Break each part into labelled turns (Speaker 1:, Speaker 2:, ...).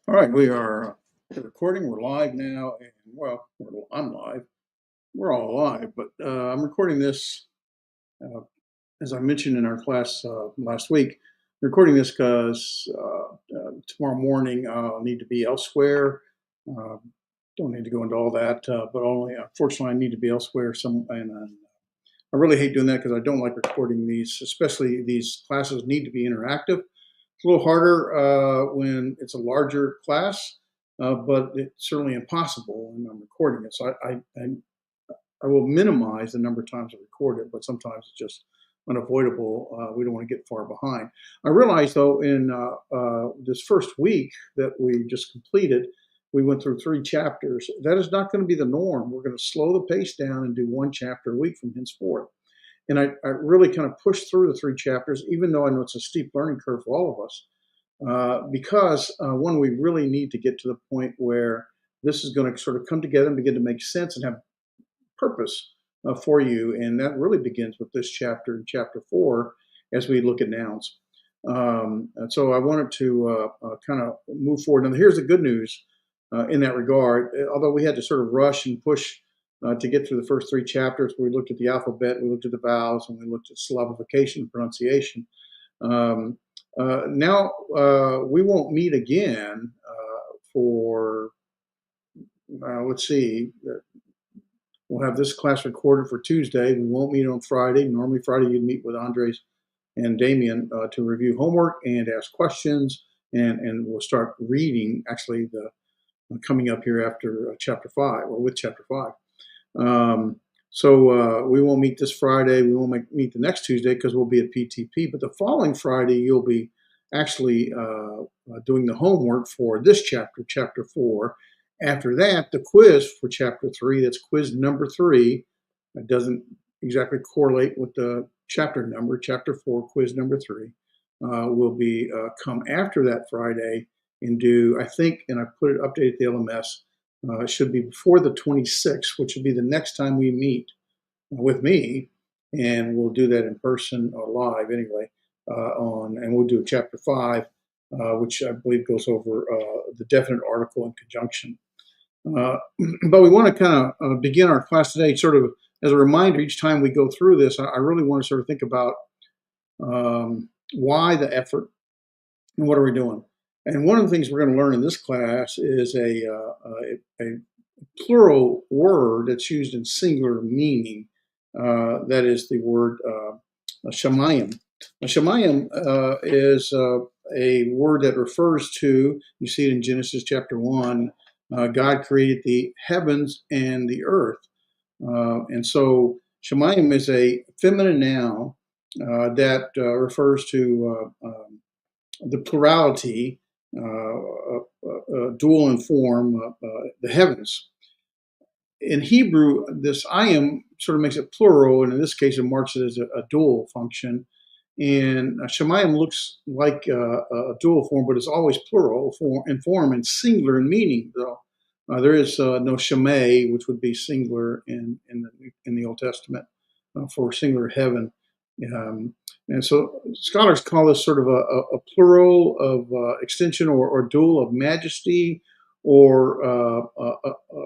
Speaker 1: All right, we are recording. We're live now, and well, I'm live. We're all live, but I'm recording this uh, as I mentioned in our class last week. I'm recording this because tomorrow morning I'll need to be elsewhere. Uh, don't need to go into all that, but only unfortunately I need to be elsewhere. And I really hate doing that because I don't like recording these, especially these classes need to be interactive. It's a little harder when it's a larger class, but it's certainly impossible when I'm recording it. So I will minimize the number of times I record it, but sometimes it's just unavoidable. We don't want to get far behind. I realized, though, in this first week that we just completed, we went through 3 chapters. That is not going to be the norm. We're going to slow the pace down and do 1 chapter a week from henceforth. And I really kind of pushed through the 3 chapters, even though I know it's a steep learning curve for all of us, because one, we really need to get to the point where this is going to sort of come together and begin to make sense and have purpose for you. And that really begins with this chapter, chapter 4, as we look at nouns. And so I wanted to kind of move forward. And here's the good news in that regard. Although we had to sort of rush and push to get through the first 3 chapters, we looked at the alphabet, we looked at the vowels, and we looked at syllabification and pronunciation. Um, Now we won't meet again for, let's see, we'll have this class recorded for Tuesday. We won't meet on Friday. Normally, Friday, you'd meet with Andres and Damien to review homework and ask questions. And we'll start reading, actually, the coming up here after chapter 5 or with chapter 5. So we won't meet this Friday. We won't meet the next Tuesday because we'll be at PTP. But the following Friday, you'll be actually doing the homework for this chapter, chapter 4. After that, the quiz for chapter 3, that's quiz number 3. It doesn't exactly correlate with the chapter number. Chapter 4, quiz number 3, will be come after that Friday and do, I think, and I put it updated the LMS, it should be before the 26th, which would be the next time we meet with me, and we'll do that in person or live anyway. And we'll do chapter 5, which I believe goes over the definite article and conjunction. But we want to kind of begin our class today, sort of as a reminder. Each time we go through this, I really want to sort of think about why the effort and what are we doing. And one of the things we're going to learn in this class is a plural word that's used in singular meaning. That is the word shamayim. Shamayim is a word that refers to, you see it in Genesis chapter 1, God created the heavens and the earth. And so shamayim is a feminine noun that refers to the plurality, dual in form, the heavens. In Hebrew, this ayim sort of makes it plural, and in this case, it marks it as a dual function. And Shemayim looks like a dual form, but it's always plural in form and singular in meaning. Though there is no Shemay, which would be singular in the Old Testament for singular heaven. Um, and so scholars call this sort of a plural of extension or dual of majesty, or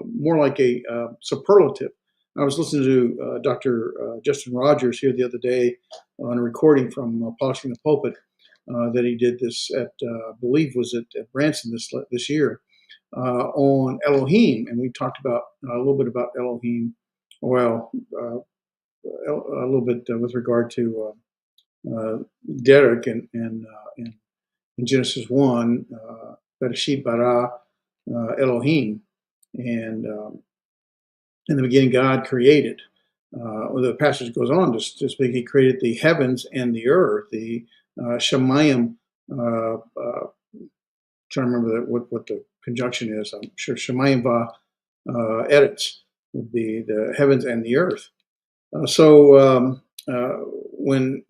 Speaker 1: more like a superlative. I was listening to Dr. Justin Rogers here the other day on a recording from Polishing the Pulpit that he did this at, I believe, was at Branson this year on Elohim, and we talked about a little bit about Elohim. Well, a little bit with regard to Derek and in Genesis 1, Bereshit bara Elohim, and in the beginning God created. The passage goes on to speak. He created the heavens and the earth. The Shemayim. Trying to remember what the conjunction is. I'm sure Shemayim va Eretz would be the heavens and the earth. When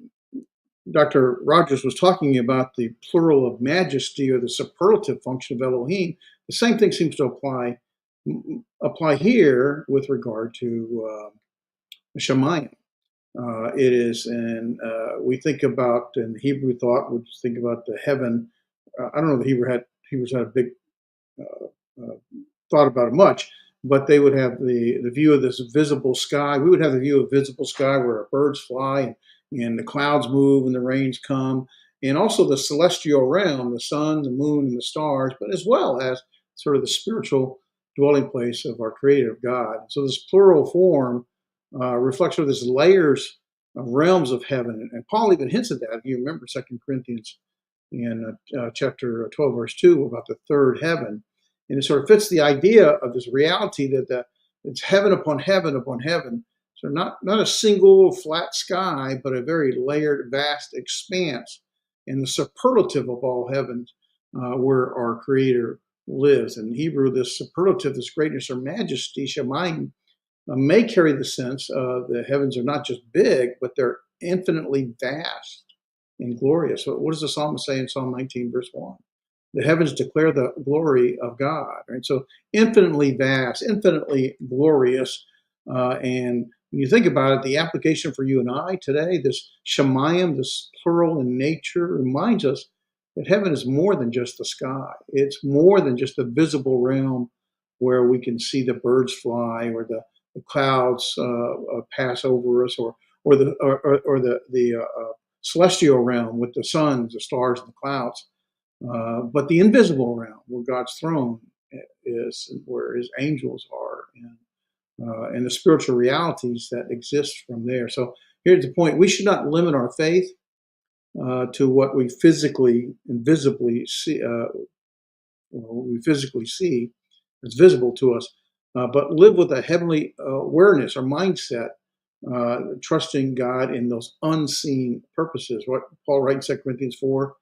Speaker 1: Dr. Rogers was talking about the plural of majesty or the superlative function of Elohim, the same thing seems to apply here with regard to Shemayim. It is, and we think about in Hebrew thought, we just think about the heaven. I don't know if Hebrews had a big uh, thought about it much, but they would have the view of this visible sky. We would have the view of visible sky where birds fly and the clouds move and the rains come, and also the celestial realm, the sun, the moon, and the stars, but as well as sort of the spiritual dwelling place of our creative God. So this plural form reflects sort of this layers of realms of heaven, and Paul even hints at that. If you remember Second Corinthians in chapter 12, verse 2, about the third heaven. And it sort of fits the idea of this reality that it's heaven upon heaven upon heaven. So not a single flat sky, but a very layered, vast expanse in the superlative of all heavens where our Creator lives. In Hebrew, this superlative, this greatness or majesty, Shemayim, may carry the sense of the heavens are not just big, but they're infinitely vast and glorious. So what does the psalmist say in Psalm 19, verse 1? The heavens declare the glory of God, right? So infinitely vast, infinitely glorious. And when you think about it, the application for you and I today, this Shemayim, this plural in nature, reminds us that heaven is more than just the sky. It's more than just the visible realm where we can see the birds fly or the clouds pass over us, or the celestial realm with the suns, the stars, and the clouds. But the invisible realm, where God's throne is, and where His angels are, and the spiritual realities that exist from there. So here's the point: we should not limit our faith to what we physically and visibly see. What we physically see, it's visible to us, but live with a heavenly awareness or mindset, trusting God in those unseen purposes. What Paul writes in 2 Corinthians 4,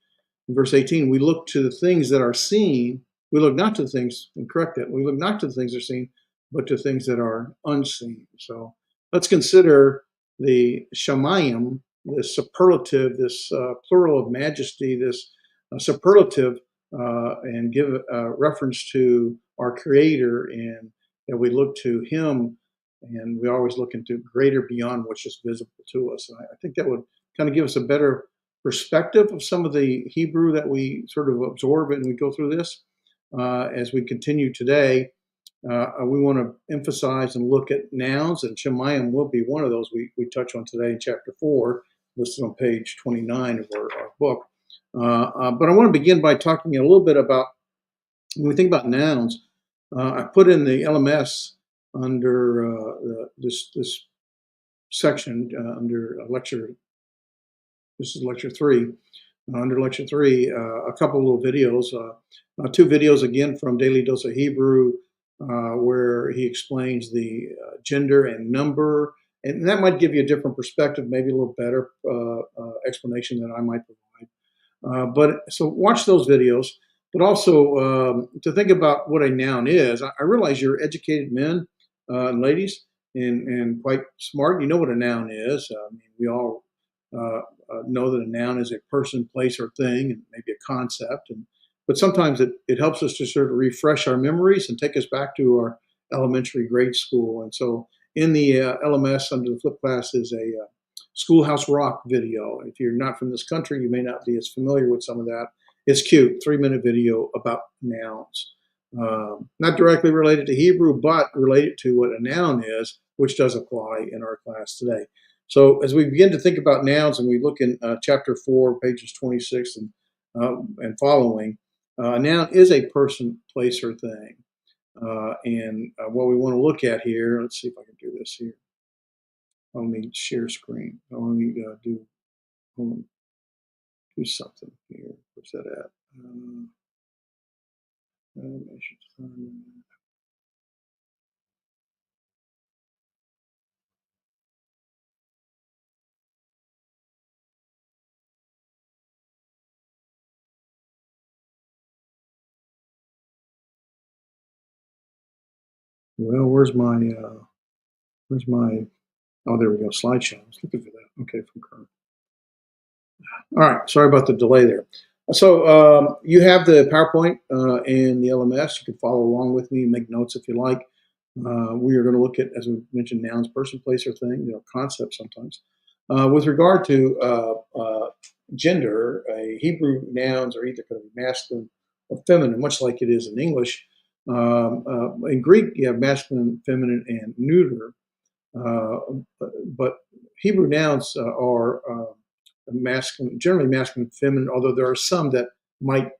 Speaker 1: in verse 18, we look to the things that are seen. We look not to the things, and correct that, we look not to the things that are seen, but to things that are unseen. So let's consider the Shemayim, this superlative, this plural of majesty, this superlative, and give reference to our Creator, and that we look to Him, and we always look into greater beyond what's just visible to us. And I think that would kind of give us a better perspective of some of the Hebrew that we sort of absorb and we go through this. As we continue today, we want to emphasize and look at nouns, and Shemayim will be one of those we touch on today in chapter 4, listed on page 29 of our book. But I want to begin by talking a little bit about, when we think about nouns, I put in the LMS under this section under lecture. This is lecture 3. Under lecture 3, a couple little videos, 2 videos again from Daily Dose of Hebrew, where he explains the gender and number, and that might give you a different perspective, maybe a little better explanation than I might provide. But so watch those videos, but also to think about what a noun is. I realize you're educated men and ladies, and quite smart. You know what a noun is. I mean, we all know that a noun is a person, place, or thing, and maybe a concept. But sometimes it helps us to sort of refresh our memories and take us back to our elementary grade school. And so in the LMS under the flip class is a Schoolhouse Rock video. If you're not from this country, you may not be as familiar with some of that. It's cute, 3-minute video about nouns. Not directly related to Hebrew, but related to what a noun is, which does apply in our class today. So as we begin to think about nouns, and we look in chapter 4, pages 26 and following, a noun is a person, place, or thing. And what we want to look at here, let's see if I can do this here. Let me share screen. Let me do something here. Where's that at? Well, where's my, oh, there we go, slideshow. I was looking for that. Okay, from current. All right, sorry about the delay there. So you have the PowerPoint and the LMS. You can follow along with me, make notes if you like. We are going to look at, as we mentioned, nouns, person, place, or thing, concepts sometimes. With regard to gender, Hebrew nouns are either going to be masculine or feminine, much like it is in English. In Greek, you have masculine, feminine, and neuter. Uh, but Hebrew nouns are masculine, generally masculine, feminine, although there are some that might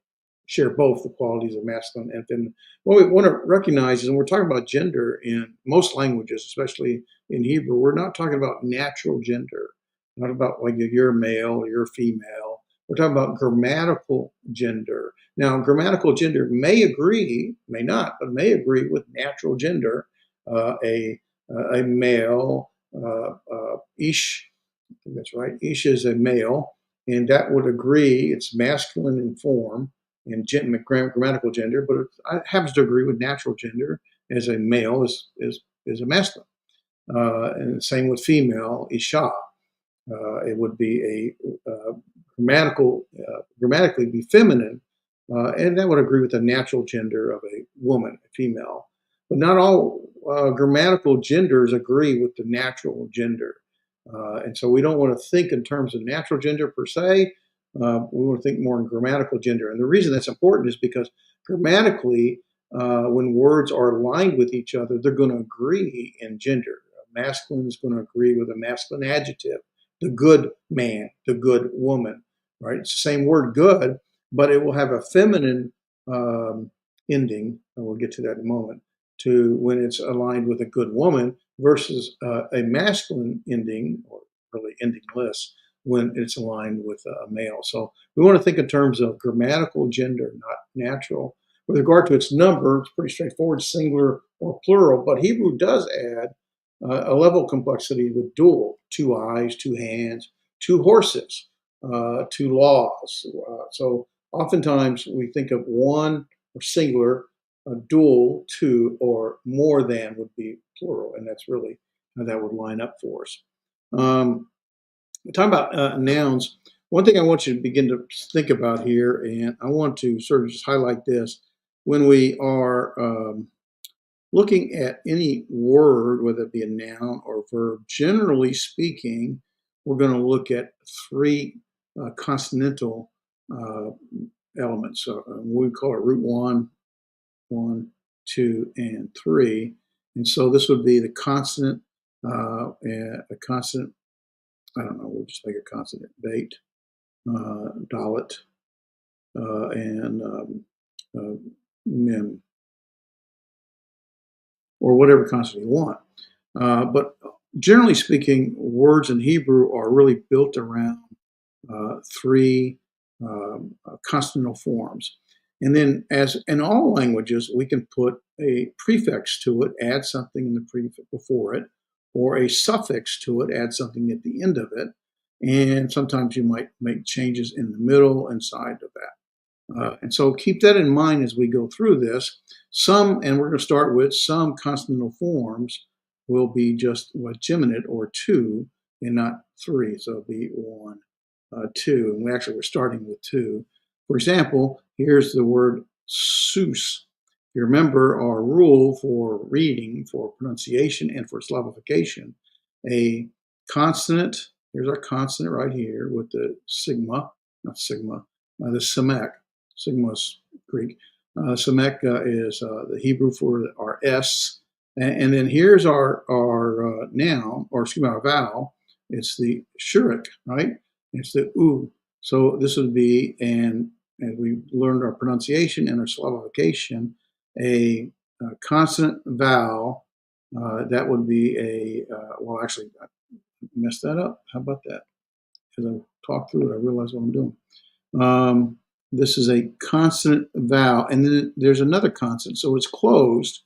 Speaker 1: share both the qualities of masculine and feminine. What we want to recognize is when we're talking about gender in most languages, especially in Hebrew, we're not talking about natural gender, not about like you're male or you're female. We're talking about grammatical gender. Now, grammatical gender may agree, may not, but may agree with natural gender. A male, ish, I think that's right. Ish is a male, and that would agree. It's masculine in form and grammatical gender, but it happens to agree with natural gender as a male is a masculine. And the same with female, isha. It would be a grammatically be feminine, and that would agree with the natural gender of a woman, a female. But not all grammatical genders agree with the natural gender. And so we don't want to think in terms of natural gender per se. We want to think more in grammatical gender. And the reason that's important is because grammatically, when words are aligned with each other, they're going to agree in gender. Masculine is going to agree with a masculine adjective, the good man, the good woman, right? It's the same word good, but it will have a feminine ending, and we'll get to that in a moment, to when it's aligned with a good woman versus a masculine ending, or really endingless, when it's aligned with a male. So we want to think in terms of grammatical gender, not natural. With regard to its number, it's pretty straightforward, singular or plural, but Hebrew does add a level of complexity with dual, two eyes, two hands, two horses, two laws. So oftentimes we think of one or singular, dual, two, or more than would be plural, and that's really how that would line up for us. Um, talking about nouns, one thing I want you to begin to think about here, and I want to sort of just highlight this when we are looking at any word, whether it be a noun or verb, generally speaking, we're going to look at three consonantal uh, elements. So we call it root one, two, and three. And so this would be the consonant, and a consonant, I don't know, we'll just make a consonant, bait, dalet, and mem, or whatever consonant you want. But generally speaking, words in Hebrew are really built around three consonantal forms. And then, as in all languages, we can put a prefix to it, add something in the prefix before it, or a suffix to it, add something at the end of it. And sometimes you might make changes in the middle and side of that. And so keep that in mind as we go through this. Some, and we're going to start with some consonantal forms will be just what geminate or two and not three. So it'll be one, two. And we're starting with two. For example, here's the word sus. You remember our rule for reading, for pronunciation, and for syllabification. A consonant, here's our consonant right here with the sigma, not sigma, the samek. Sigma is Greek. Samek is the Hebrew for our S. And then here's our noun, or excuse me, our vowel. It's the shurik, right? It's the U. So this would be, and we learned our pronunciation and our syllabification, a consonant vowel. That would be well, actually, I messed that up. How about that? As I talk through it, I realize what I'm doing. This is a consonant vowel, and then there's another consonant. So it's closed,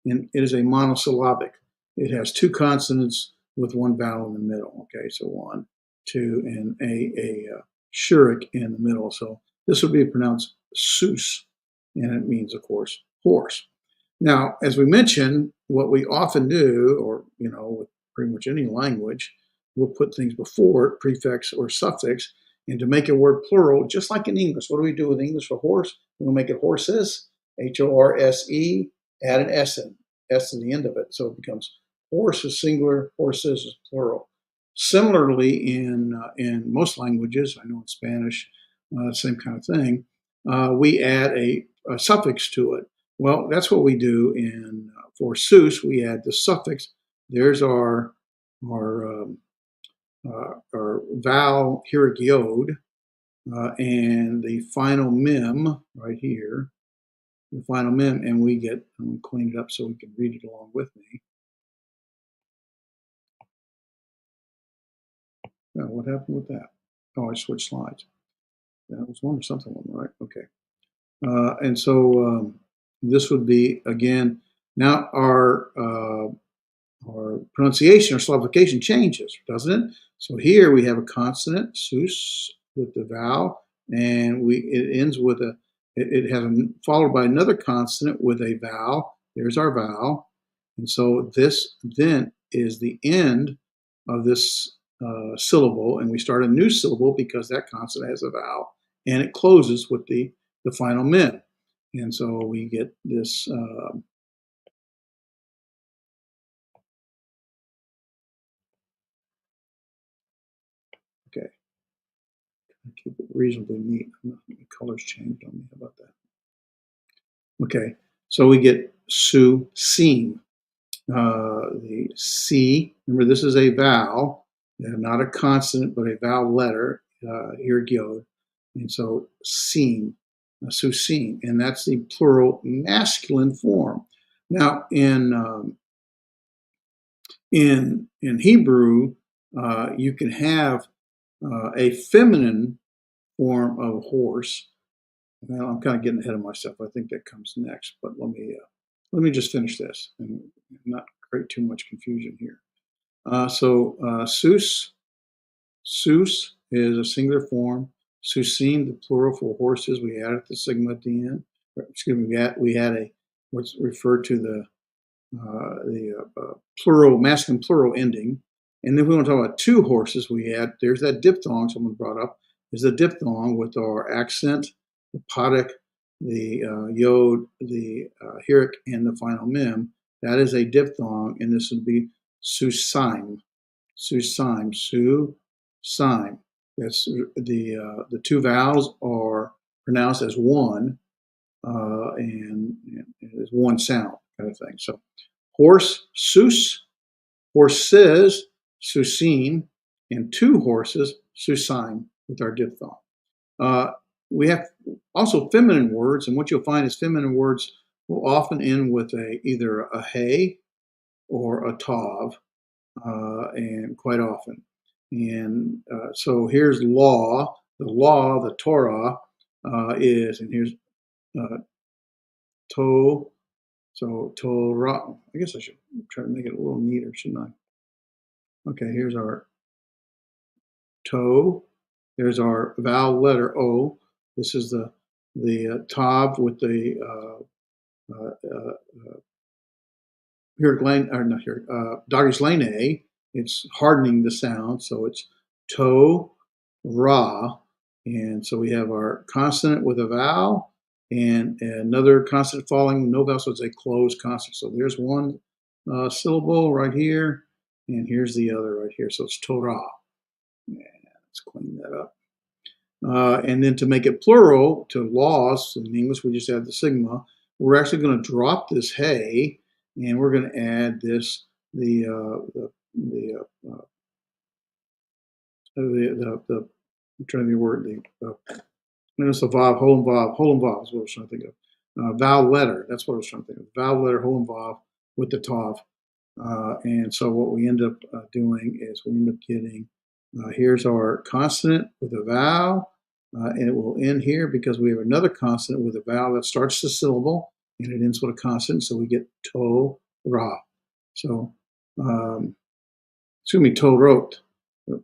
Speaker 1: and it is a monosyllabic. It has two consonants with one vowel in the middle. Okay, so one, two, and a shurik in the middle. So this would be pronounced sus, and it means, of course, horse. Now, as we mentioned, what we often do, or with pretty much any language, we'll put things before it, prefix or suffix, and to make a word plural, just like in English. What do we do with English for horse? We'll make it horses, Horse, add an S in the end of it. So it becomes horse is singular, horses is plural. Similarly, in most languages, I know in Spanish, same kind of thing, we add a suffix to it. Well, that's what we do in for Seuss. We add the suffix. There's our vowel here yod, and the final mem right here, the final mem, and we get. I'm going to clean it up so we can read it along with me. Oh, what happened with that? Oh, I switched slides. That was one or something, right? Okay. And so this would be again. Now our pronunciation or Slavification changes, doesn't it? So here we have a consonant, sus, with the vowel, and it ends with it has followed by another consonant with a vowel. There's our vowel, and so this then is the end of this syllable, and we start a new syllable because that consonant has a vowel, and it closes with the final mem, and so we get this. Okay. Keep it reasonably neat. The colors changed on me. How about that? Okay, so we get su, seam. The C, remember this is a vowel, not a consonant, but a vowel letter, here gyod. And so seam, su, seam. And that's the plural masculine form. Now, in Hebrew, you can have a feminine form of horse. Well, I'm kind of getting ahead of myself. I think that comes next, but let me just finish this and not create too much confusion here. Sus, sus is a singular form. Susim, the plural for horses. We added the sigma at the end. Excuse me. We had a what's referred to the plural, masculine plural ending. And then we want to talk about two horses. There's that diphthong someone brought up, is the diphthong with our accent, the podic, the yod, the heric, and the final mem. That is a diphthong, and this would be susaim, susaim, susaim. That's the two vowels are pronounced as one, and it's one sound kind of thing. So horse, sus, horses, susim, and two horses, susaim, with our diphthong. Uh, we have also feminine words, and what you'll find is feminine words will often end with either a hey or a tav, and quite often. And so here's law. The law, the Torah, and here's uh, to. So Torah. I guess I should try to make it a little neater, shouldn't I? Okay, here's our to. There's our vowel letter O. This is the tav with the here or not here Doggish lane A. It's hardening the sound, so it's to ra, and so we have our consonant with a vowel and another consonant following no vowel, so it's a closed consonant. So there's one syllable right here, and here's the other right here. So it's Torah. Yeah, let's clean that up. And then to make it plural to laws, in English we just add the sigma. We're actually going to drop this hey, and we're going to add this the I'm trying to think of the word notice the vav, whole and vav is what I was trying to think of. Vowel letter, that's what I was trying to think of. Vowel letter, whole and vav with the tav. And so what we end up doing is we end up getting, here's our consonant with a vowel, and it will end here because we have another consonant with a vowel that starts the syllable and it ends with a consonant, so we get to, ra. So, excuse me, to, wrote.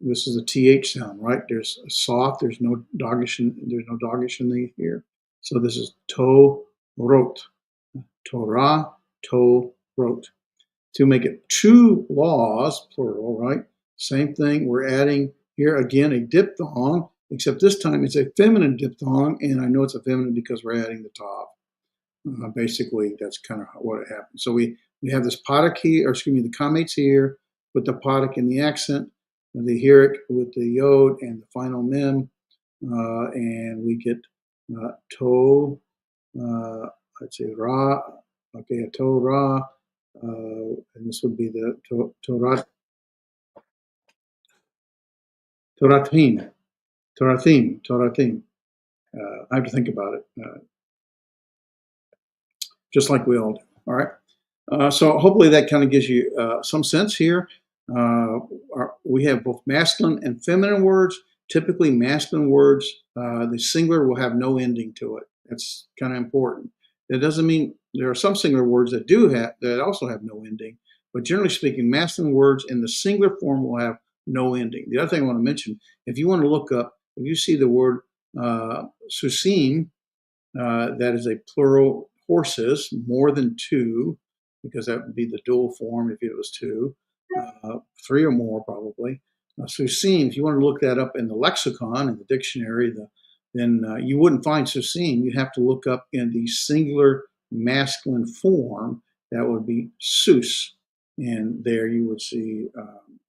Speaker 1: This is a th sound, right? There's a soft. There's no doggish in the here. So this is to, wrote. Torah, to, wrote. To make it two laws, plural, right? Same thing. We're adding here again a diphthong, except this time it's a feminine diphthong, and I know it's a feminine because we're adding the tav. Basically, that's kind of what it happens. So we have this podic here, or excuse me, the comates here with the podic and the accent, the heric with the yod and the final mem, and we get to, let's see, Ra, okay, a Torah, and this would be the Torah, Torathim, Torathim. I have to think about it, just like we all do. All right. So hopefully that kind of gives you some sense here. We have both masculine and feminine words. Typically, masculine words, the singular will have no ending to it. That's kind of important. That doesn't mean there are some singular words that do have that also have no ending, but generally speaking, masculine words in the singular form will have no ending. The other thing I want to mention, if you want to look up, if you see the word susim, that is a plural horses, more than two, because that would be the dual form if it was two, three or more probably. Susim, if you want to look that up in the lexicon, in the dictionary, then you wouldn't find susim. You'd have to look up in the singular masculine form. That would be sus. And there you would see,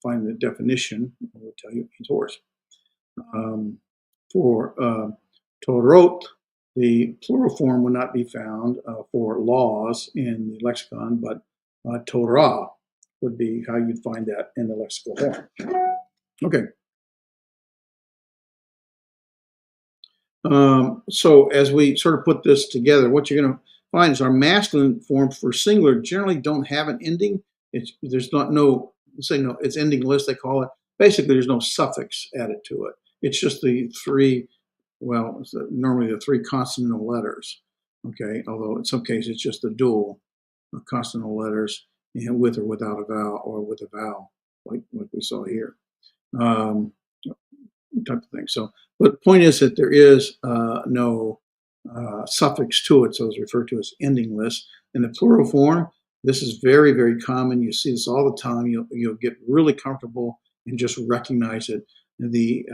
Speaker 1: find the definition. It would tell you it means horse. For Torot, the plural form will not be found for laws in the lexicon, but Torah would be how you'd find that in the lexical form. Okay. So as we sort of put this together, what you're going to find is our masculine forms for singular generally don't have an ending. There's not no say no. It's endingless they call it. Basically, there's no suffix added to it. It's just the three. Well, it's normally the three consonantal letters. Okay, although in some cases it's just the dual consonantal letters, and with or without a vowel, or with a vowel, like we saw here. Type of thing. So, but the point is that there is no suffix to it, so it's referred to as endingless. In the plural form, this is very, very common. You see this all the time. You'll get really comfortable and just recognize it. The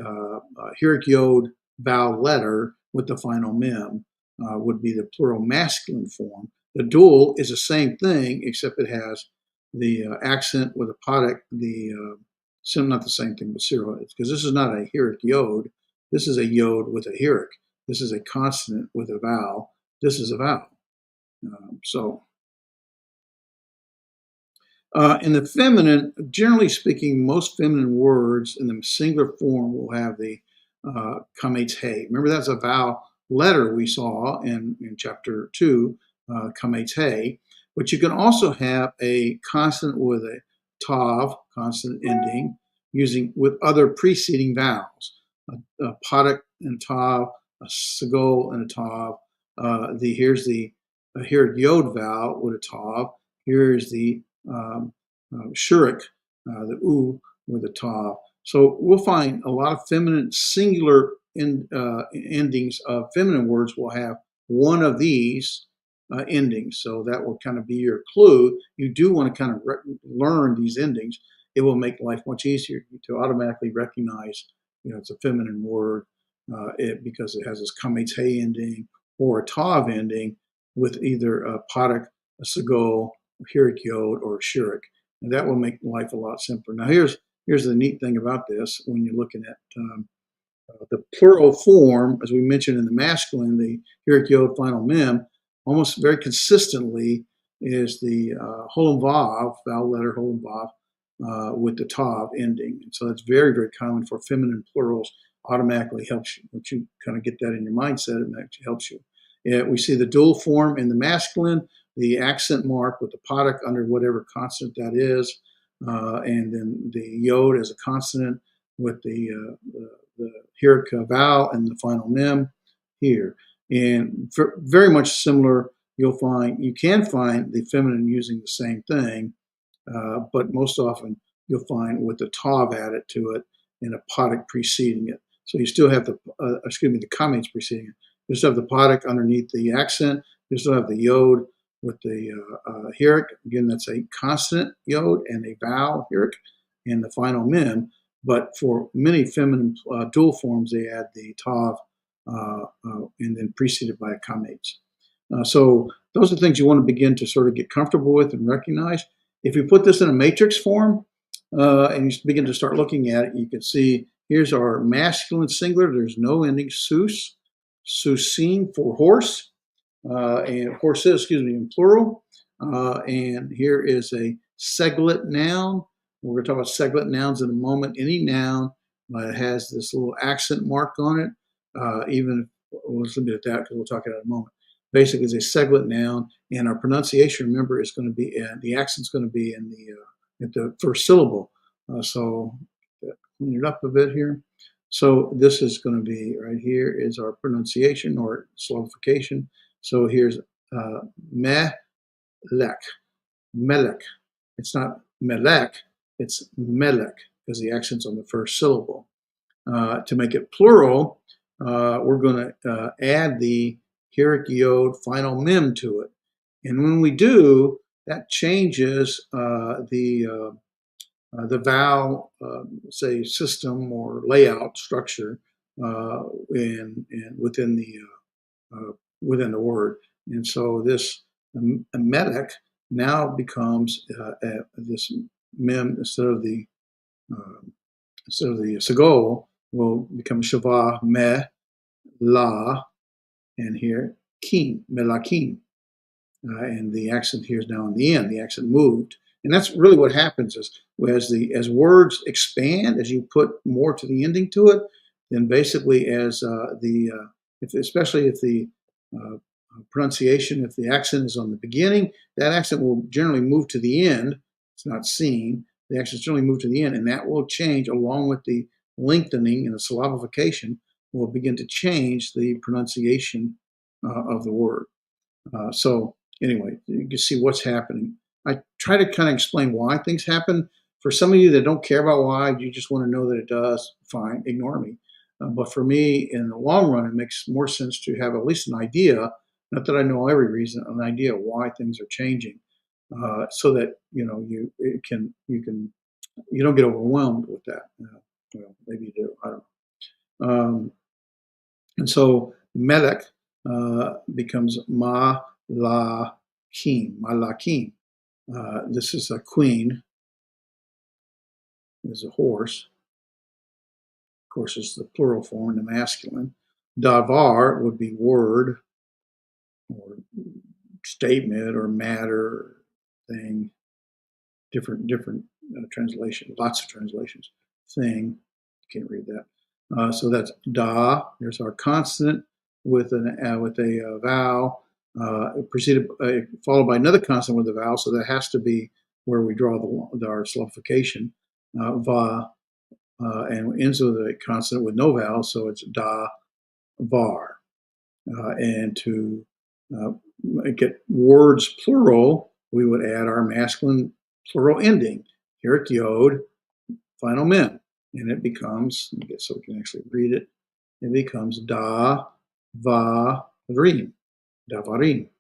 Speaker 1: Hirik Yod vowel letter with the final mem would be the plural masculine form. The dual is the same thing, except it has the accent with a potic, not the same thing, but serial, because this is not a Hirik Yod. This is a Yod with a Hirik. This is a consonant with a vowel. This is a vowel. In the feminine, generally speaking, most feminine words in the singular form will have the kametz he. Remember, that's a vowel letter we saw in chapter 2, kametz he. But you can also have a consonant with a tav, consonant ending, using with other preceding vowels. A potic and tav, a sagol and a tav. Here's the Hirik Yod vowel with a tav. Here's the shurik, the u with a tav. So we'll find a lot of feminine singular endings of feminine words will have one of these endings. So that will kind of be your clue. You do want to kind of learn these endings. It will make life much easier to automatically recognize, it's a feminine word because it has this kametz he ending or a tav ending with either a potic, a sagol, Hirik Yod, or shurik. And that will make life a lot simpler. Now, here's the neat thing about this when you're looking at the plural form, as we mentioned in the masculine, the Hirik Yod final mem, almost very consistently is the Holem Vav, vowel letter Holem Vav, with the tav ending. And so that's very, very common for feminine plurals. Automatically helps you. Once you kind of get that in your mindset, it actually helps you. We see the dual form in the masculine, the accent mark with the potic under whatever consonant that is, and then the yod as a consonant with the Hirik vowel and the final mem here. And very much similar, you can find the feminine using the same thing, but most often you'll find with the tav added to it and a potic preceding it. So you still have the kametz preceding it. You still have the potic underneath the accent. You still have the yod with the Hirik. Again, that's a consonant yod and a vowel Hirik and the final mem. But for many feminine dual forms, they add the tav and then preceded by a kametz. So those are things you want to begin to sort of get comfortable with and recognize. If you put this in a matrix form and you begin to start looking at it, you can see here's our masculine singular. There's no ending, sus, susim for horse. and horses, excuse me, in plural. And here is a seglet noun. We're going to talk about seglet nouns in a moment. Any noun has this little accent mark on it. Even let's leave it at that because we'll talk about it in a moment. Basically, it's a seglet noun, and our pronunciation, remember, is going to be the accent's going to be in the at the first syllable. So clean it up a bit here. So this is going to be right here is our pronunciation or syllabification. So here's melek, melek. It's not melek, it's melek because the accent's on the first syllable. To make it plural, we're going to add the hirik yod final mem to it. And when we do, that changes the vowel, say, system or layout structure in within the word. And so this melek now becomes this mem instead of the sagol will become shava me la, and here kin melakin. And the accent here is now on the end. The accent moved, and that's really what happens is as words expand, as you put more to the ending to it, then basically especially if the uh, pronunciation, if the accent is on the beginning, that accent will generally move to the end. It's not seen. The accent generally move to the end, and that will change along with the lengthening and the syllabification will begin to change the pronunciation of the word. So anyway, you can see what's happening. I try to kind of explain why things happen. For some of you that don't care about why, you just want to know that it does, fine, ignore me. But for me, in the long run, it makes more sense to have at least an idea, not that I know every reason, an idea of why things are changing, so that you don't get overwhelmed with that. Well, maybe you do. I don't know. And so melek becomes ma la kim, malakim. This is a queen. Is a horse. Of course, it's the plural form, the masculine. Davar would be word or statement or matter, thing. Different translations, lots of translations. Thing, can't read that. So that's da. There's our consonant with a vowel, preceded followed by another consonant with a vowel. So that has to be where we draw our syllabification. Va, and ends with a consonant with no vowel, so it's da, var. And to get words plural, we would add our masculine plural ending, hirik yod, final mem, and it becomes, so we can actually read it, it becomes da, va, rim, davarim.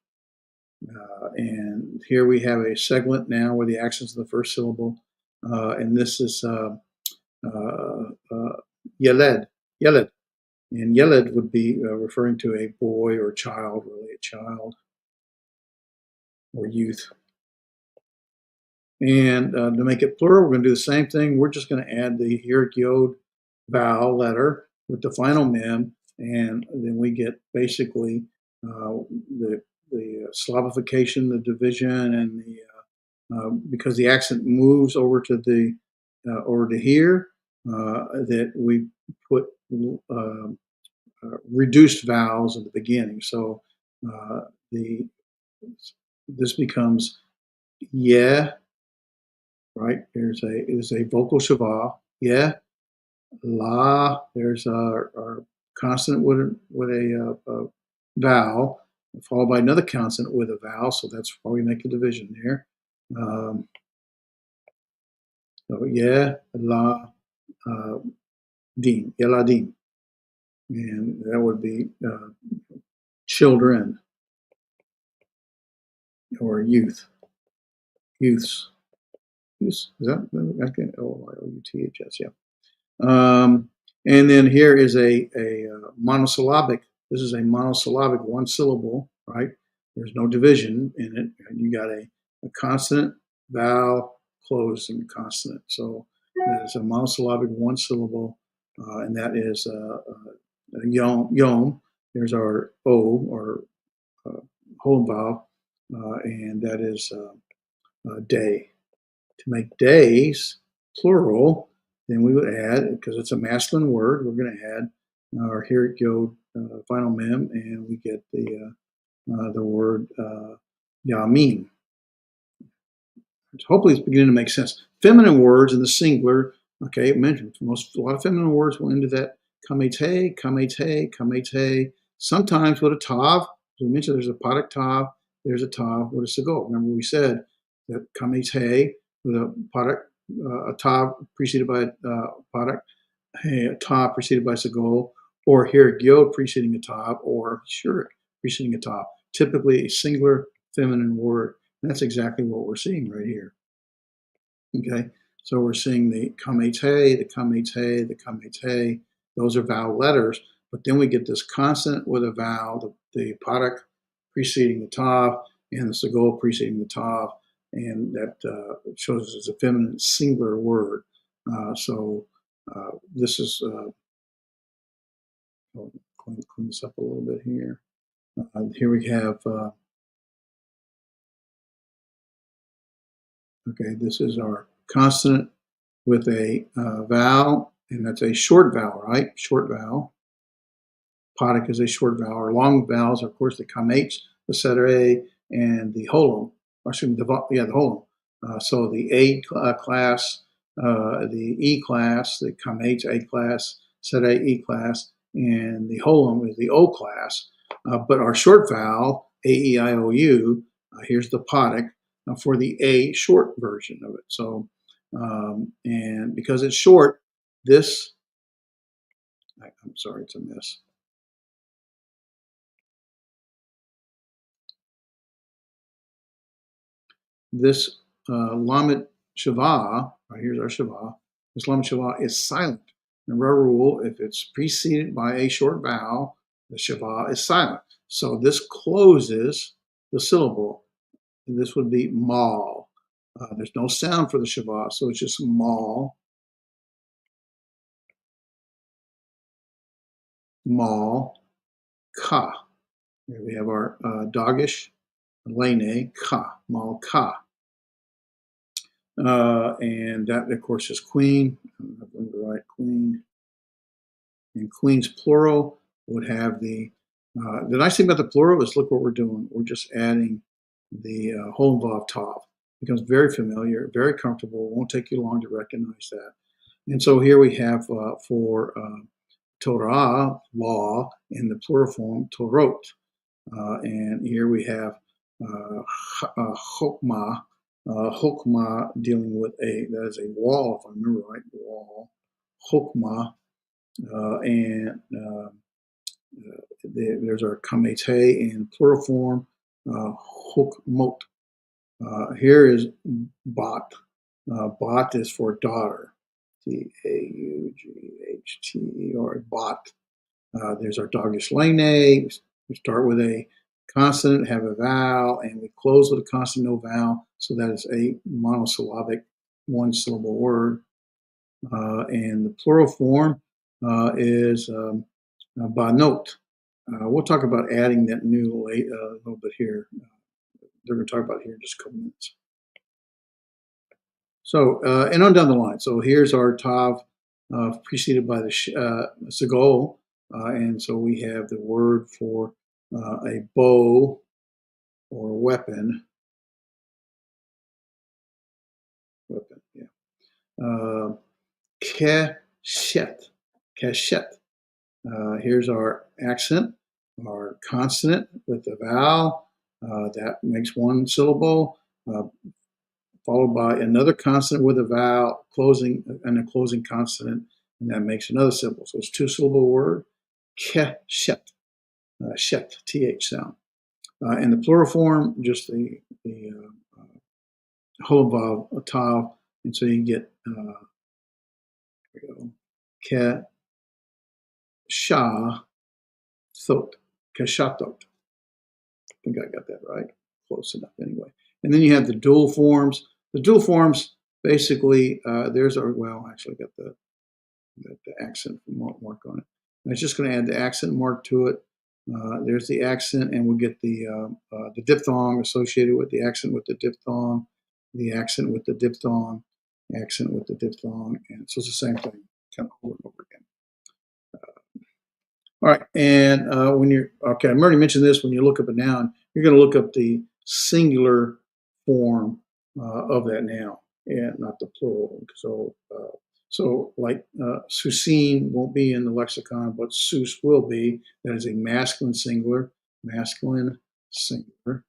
Speaker 1: And here we have a segment now where the accent's in the first syllable, and this is yeled, yeled. And yeled would be referring to a boy or child, really a child or youth. And to make it plural, we're going to do the same thing. We're just going to add the hirik yod vowel letter with the final mem, and then we get basically the syllabification, the division, and because the accent moves over to here, that we put reduced vowels at the beginning. So this becomes yeah, right? There's a vocal shava, yeah, la. There's our consonant with a vowel, followed by another consonant with a vowel. So that's why we make the division there. So yeah, la, din, yeladim, and that would be children or youths. Youths. Is that O-Y-O-U-T-H-S? Yeah. And then here is a monosyllabic. This is a monosyllabic, one syllable, right? There's no division in it. And you got a consonant, vowel, closing consonant. So it's a monosyllabic, one syllable, and that is yom. There's our O, or whole vowel, and that is day. To make days plural, then we would add, because it's a masculine word, we're going to add our here go final mem, and we get the word yamin. Hopefully, it's beginning to make sense. Feminine words in the singular, okay, mentioned a lot of feminine words will end to that kamete, kamete, kamete. Sometimes with a tav, as we mentioned, there's a parak tav, there's a tav with a segol. Remember, we said that kamete with a parak, a tav preceded by a parak, a tav preceded by segol, or here gyod preceding a tav, or shirik preceding a tav. Typically, a singular feminine word. That's exactly what we're seeing right here. Okay, so we're seeing the kamete, the kamete, the kamete. Those are vowel letters, but then we get this consonant with a vowel, the parak preceding the tav, and the segol preceding the tav, and that shows us it's a feminine singular word. So this is, I'll clean this up a little bit here. Here we have, okay, this is our consonant with a vowel, and that's a short vowel, right? Short vowel. Podic is a short vowel. Our long vowels, of course, the kamh, the setere, and the holum. Actually, the holum. So the A class, the E class, the kamh A class, setere E class, and the holum is the O class. But our short vowel, A, E, I, O, U, here's the podic for the A short version of it. So, and because it's short, this, I'm sorry, it's a mess. This Lamed Shava, right, here's our Shava, this Lamed Shava is silent. Remember our rule, if it's preceded by a short vowel, the Shava is silent. So this closes the syllable. And this would be mal. There's no sound for the Shava, so it's just mal, mal, ka. Here we have our dogish, lene, ka, mal, ka. And that, of course, is queen. I'm going to write queen. And queen's plural would have the nice thing about the plural is look what we're doing. We're just adding the whole involved tav. It becomes very familiar, very comfortable. It won't take you long to recognize that. And so here we have for Torah, law, in the plural form, Torot. And here we have Chokmah, Chokmah dealing with that is a wall, if I remember right, wall, Chokmah, and there's our kamete in plural form, Chokmot. Here is Bat. Bat is for daughter, Daughter, Bat. There's our dogish lene. We start with a consonant, have a vowel, and we close with a consonant, no vowel. So that is a monosyllabic, one syllable word. And the plural form is banot. We'll talk about adding that new a little bit here. They're going to talk about it here in just a couple minutes. So, and on down the line. So here's our tav preceded by the segol. And so we have the word for a bow or weapon. Yeah. Keshet. Keshet. Here's our accent, our consonant with the vowel. That makes one syllable, followed by another consonant with a vowel, closing and a closing consonant, and that makes another syllable. So it's a two-syllable word. Keshet. Shet, th sound. In the plural form, just the whole vowel, a tav, and so you get here we go. Ke sha thot. Keshatot. I think I got that right. Close enough anyway. And then you have the dual forms. The dual forms basically there's our actually got the accent mark on it. And it's just going to add the accent mark to it. There's the accent, and we'll get the diphthong associated with the accent with the accent with the diphthong, accent with the diphthong, and so it's the same thing, kind of over and over again. All right, and when you're okay, I've already mentioned this. When you look up a noun, you're going to look up the singular form of that noun, and not the plural. So like Susine won't be in the lexicon, but Sus will be. That is a masculine singular, masculine singular.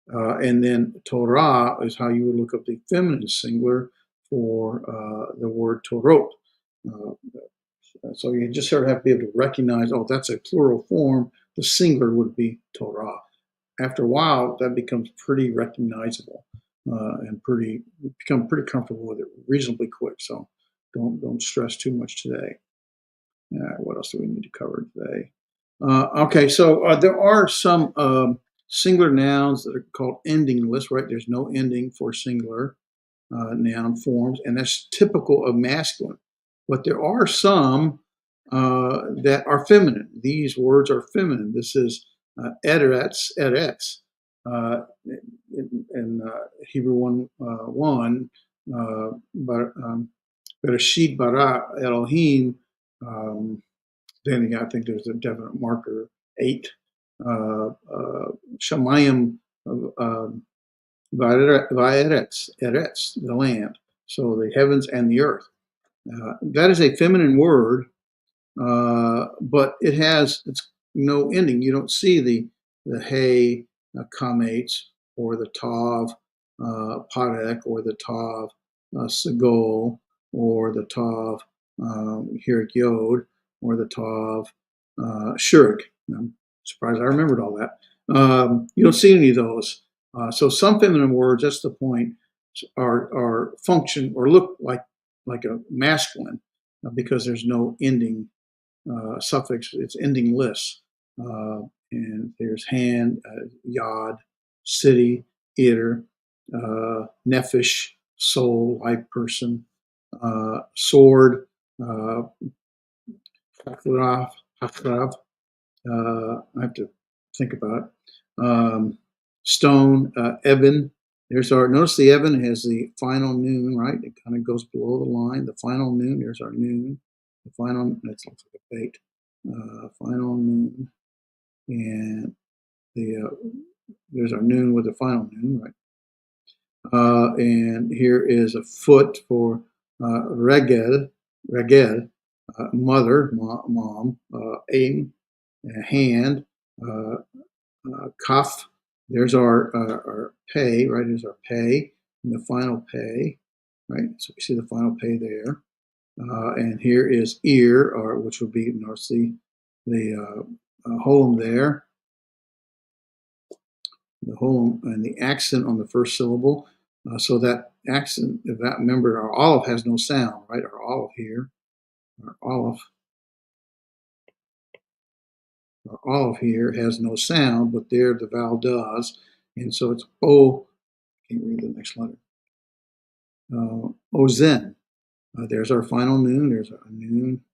Speaker 1: And then Torah is how you would look up the feminine singular for the word Torot. Uh, so you just sort of have to be able to recognize, oh, that's a plural form. The singular would be Torah. After a while, that becomes pretty recognizable and become pretty comfortable with it reasonably quick. So don't stress too much today. What else do we need to cover today? Okay, so there are some singular nouns that are called endingless, right? There's no ending for singular noun forms, and that's typical of masculine. But there are some that are feminine. These words are feminine. This is eretz. In Hebrew 1, but Bereshit bara Elohim. Then I think there's a definite marker 8. Shamayim Eretz, the land. So the heavens and the earth. That is a feminine word, but it's no ending. You don't see the hey kamates or the tav parek or the tav segol or the tav hirik yod or the tav shurik. I'm surprised I remembered all that. You don't see any of those. So some feminine words, that's the point, are function or look like a masculine because there's no ending suffix. It's endingless. And there's hand, yod, city, ir, nephesh, soul, life, person, sword, hafrav, I have to think about it. Stone, Evan. Notice the Evan has the final noon, right? It kind of goes below the line. The final noon, there's our noon. The final, that looks like a bait. Final noon. And there's our noon with the final noon, right? And here is a foot for regel, mother, mom, aim, hand, kaf. There's our pay, right? There's our pay and the final pay, right? So we see the final pay there. And here is ear, which would be the holum there, the holum and the accent on the first syllable. So that accent, if that remember, our olive has no sound, right? Our olive here, our olive here has no sound, but there the vowel does, and so it's o. Can't read the next letter. Ozen. There's our final noon. There's our noon.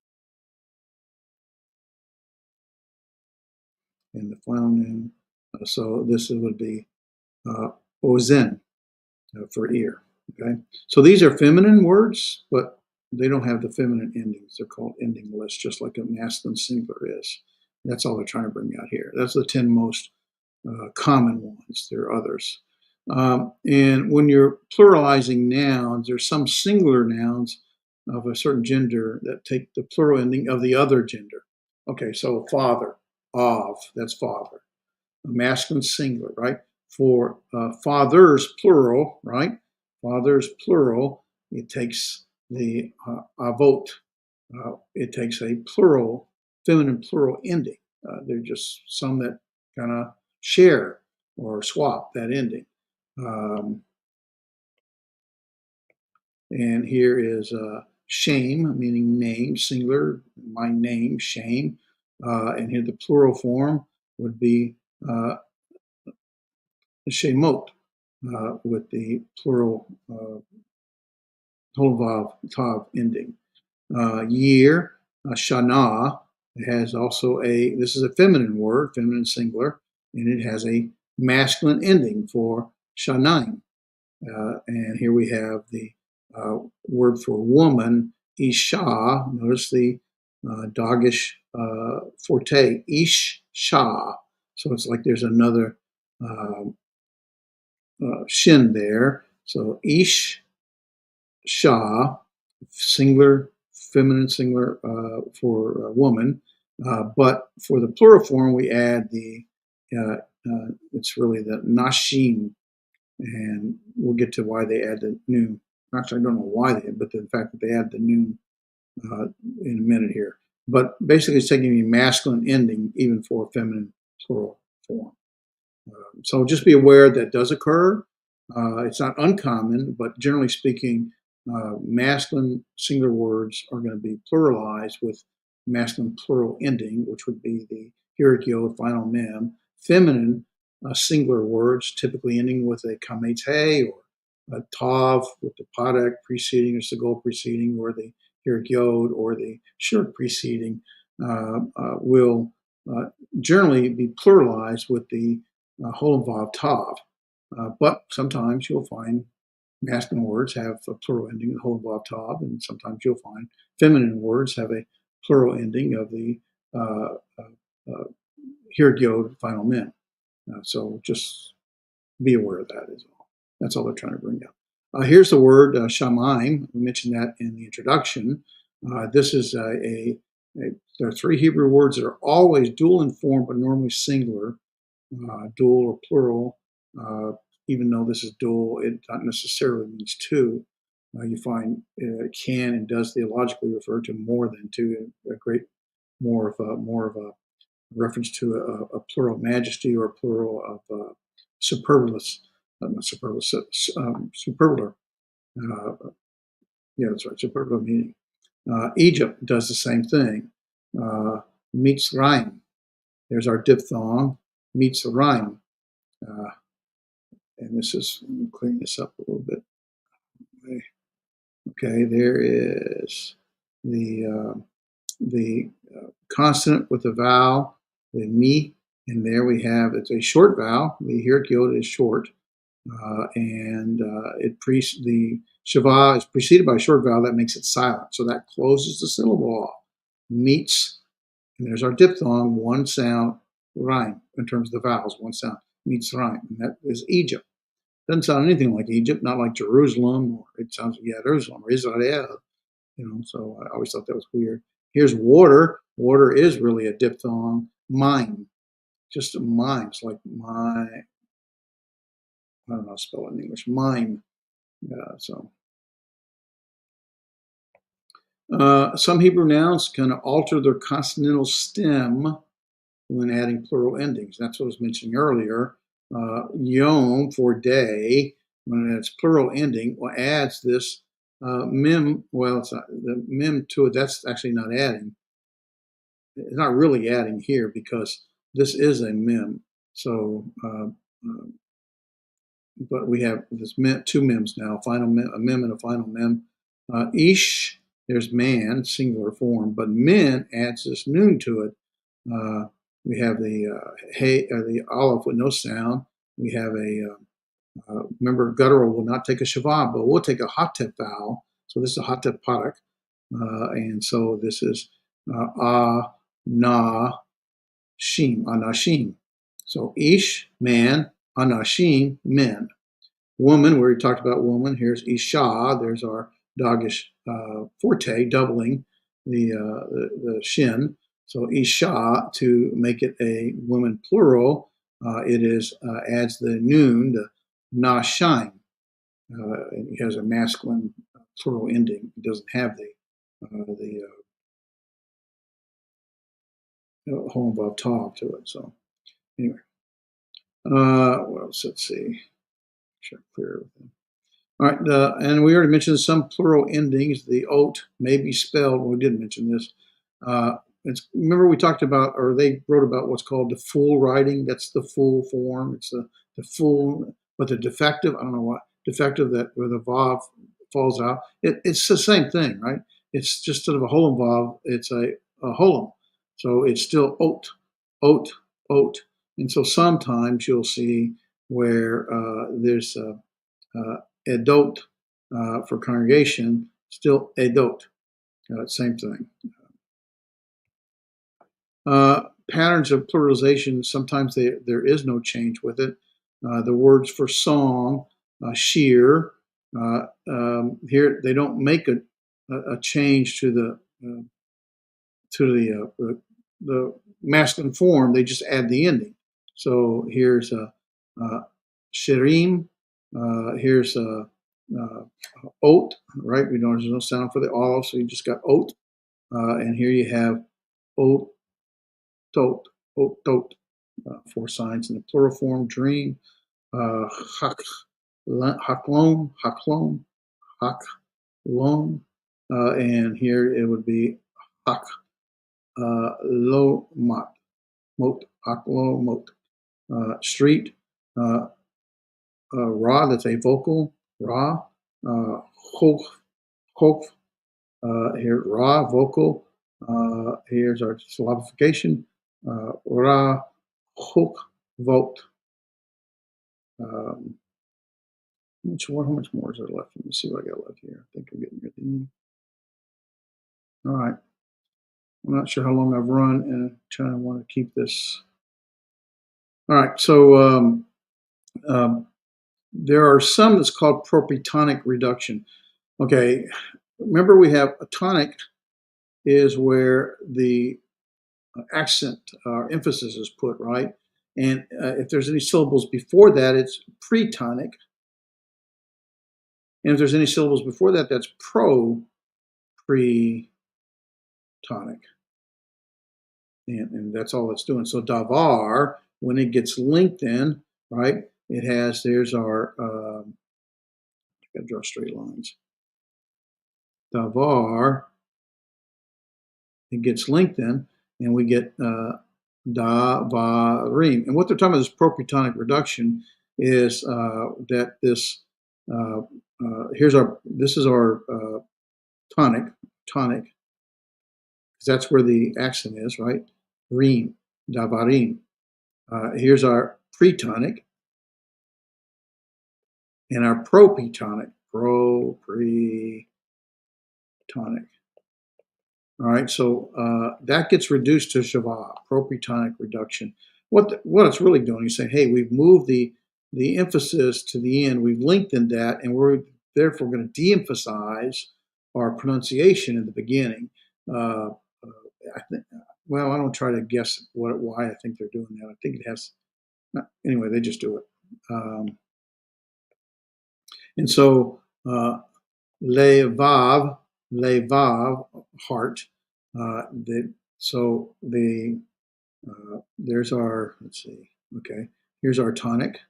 Speaker 1: And the final noon. So this would be ozen for ear. Okay. So these are feminine words, but they don't have the feminine endings. They're called endingless, just like a masculine singular is. That's all they're trying to bring out here. That's the 10 most common ones. There are others. And when you're pluralizing nouns, there's some singular nouns of a certain gender that take the plural ending of the other gender. Okay, so father, of, that's father. A masculine singular, right? For fathers, plural, right? Fathers, plural, it takes the avot. It takes a plural, feminine plural ending. They're just some that kind of share or swap that ending. And here is shame, meaning name, singular, my name, shame. And here the plural form would be shemot, with the plural holvav tav ending. Year, shana, It has also this is a feminine word, feminine singular, and it has a masculine ending for shanaim. And here we have the word for woman, isha. Notice the doggish forte, ish sha. So it's like there's another uh, shin there. So ish sha, singular, feminine singular for woman. But for the plural form, we add it's really the nashim, and we'll get to why they add the noon. Actually, I don't know why they, but the fact that they add the noon in a minute here. But basically, it's taking a masculine ending even for a feminine plural form. So just be aware that does occur. It's not uncommon, but generally speaking, masculine singular words are going to be pluralized with masculine plural ending, which would be the hieroc yod final mem. Feminine singular words typically ending with a kametz hey or a tav with the padak preceding or sagol preceding, or the hieroc yod or the shirk preceding will generally be pluralized with the whole involved tav. But sometimes you'll find masculine words have a plural ending, the whole involved tav, and sometimes you'll find feminine words have a plural ending of the hieroc yod final mem. So just be aware of that as well. That's all they're trying to bring out. Here's the word shamaim. We mentioned that in the introduction. This is there are three Hebrew words that are always dual in form, but normally singular. Dual or plural, even though this is dual, it not necessarily means two. You find can and does theologically refer to more than two, a great more of a reference to a plural majesty or a plural of superbulous, not superbulous, superbular. Yeah, that's right, superbular meaning. Egypt does the same thing. Mitzrayim, there's our diphthong, Mitzrayim. And this is, let me clean this up a little bit. Okay, there is the consonant with the vowel, the mi, and there we have, it's a short vowel. The hieroc yod is short, and the shava is preceded by a short vowel that makes it silent, so that closes the syllable off. Meets, and there's our diphthong, one sound, rhyme in terms of the vowels, one sound, meets rhyme, and that is Egypt. Doesn't sound anything like Egypt, not like Jerusalem, or it sounds like Jerusalem or Israel, so I always thought that was weird. Here's water. Water is really a diphthong. Mime, just a mime. It's like I don't know how to spell it in English. Mime. Some Hebrew nouns can alter their consonantal stem when adding plural endings. That's what I was mentioning earlier. Yom for day, when it's plural ending, adds this mem. Well, it's not the mem to it. That's actually not adding. It's not really adding here because this is a mem. So, but we have this two mems now, final mem, a mem and a final mem. Ish, there's man, singular form, but men adds this noon to it. We have the the aleph with no sound. We have remember, guttural will not take a shavah, but we'll take a hatep vowel. So this is a hatep parak. And so this is na, shim, anashim. So ish, man, anashim, men. Woman, where we talked about woman, here's isha. There's our doggish forte, doubling the shin. So isha, to make it a woman plural, it is adds the noon, the nashim. It has a masculine plural ending. It doesn't have the whole involved tav to it. So anyway, what else? Let's see. Check clear everything. All right, and we already mentioned some plural endings. The ot may be spelled. Well, we didn't mention this. Remember we talked about, or they wrote about what's called the full writing. That's the full form. It's the full, but the defective. I don't know what defective that where the vav falls out. It's the same thing, right? It's just sort of a whole involved. It's a holum. So it's still oat, oat, oat. And so sometimes you'll see where there's edot for congregation, still edot, same thing. Patterns of pluralization, sometimes there is no change with it. The words for song, sheer, here they don't make a change to the masculine form. They just add the ending. So here's shirim. Here's oat. Right? There's no sound for the olive, so you just got oat. And here you have oat, tot, oat, tot. Four signs in the plural form: dream, hak, haklom, haklom, haklom, and here it would be hak, lo mat, mot, haklo mot, street, ra, that's a vocal, ra, hof, hof, here ra, vocal, here's our syllabification, ra, hook, vote. Um, how much more is there left? Let me see what I got left here. I think I'm getting near the end. All right. I'm not sure how long I've run, and I'm trying to want to keep this. All right. So there are some that's called proprytonic reduction. Okay. Remember, we have a tonic is where the accent or emphasis is put, right? And if there's any syllables before that, it's pretonic. And if there's any syllables before that, that's pre-tonic. And that's all it's doing. So davar, when it gets linked in, right, it has, there's our, I gotta draw straight lines. Davar, it gets linked in, and we get davarim. And what they're talking about, this proprytonic reduction, is that this, this is our tonic, because that's where the accent is, right? Reem, davarim. Here's our pretonic and our propretonic, propretonic. All right, so that gets reduced to shava, propretonic reduction. What it's really doing is saying, hey, we've moved the emphasis to the end, we've lengthened that, and we're therefore going to de-emphasize our pronunciation in the beginning. I think, well, I don't try to guess why I think they're doing that. I think it has, anyway, they just do it. And so levav, heart. There's our, let's see, okay, here's our tonic.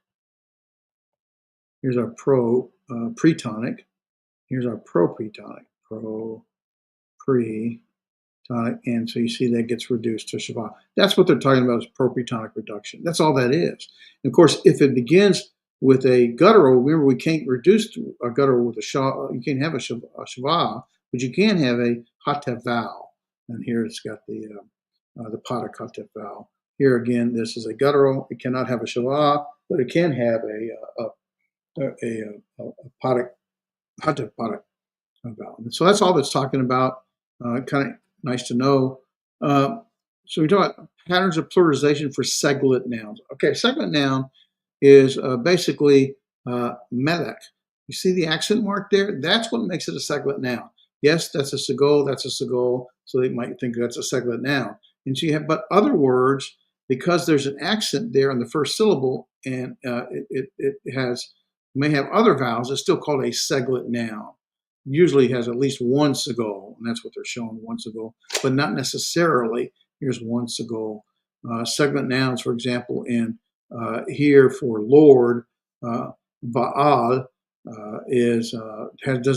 Speaker 1: Here's our pretonic. Here's our propretonic, pre-tonic. And so you see that gets reduced to shava. That's what they're talking about, is propretonic reduction. That's all that is. And of course, if it begins with a guttural, remember, we can't reduce a guttural with a shaw. You can't have a shava, but you can have a hatef vowel. And here it's got the patak hatef vowel. Here again, this is a guttural. It cannot have a shava, but it can have a patak hatef patak vowel. And so that's all that's talking about. Kind of nice to know. So we talk about patterns of pluralization for seglet nouns. Okay, seglet noun is basically melech. You see the accent mark there? That's what makes it a seglet noun. Yes, that's a segol, that's a segol, so they might think that's a seglet noun. And so you have, but other words, because there's an accent there on the first syllable, and it may have other vowels, it's still called a seglet noun. Usually has at least one segol, and that's what they're showing, one segol, but not necessarily. Here's one segol. Segment nouns, for example, in here for Lord, Baal does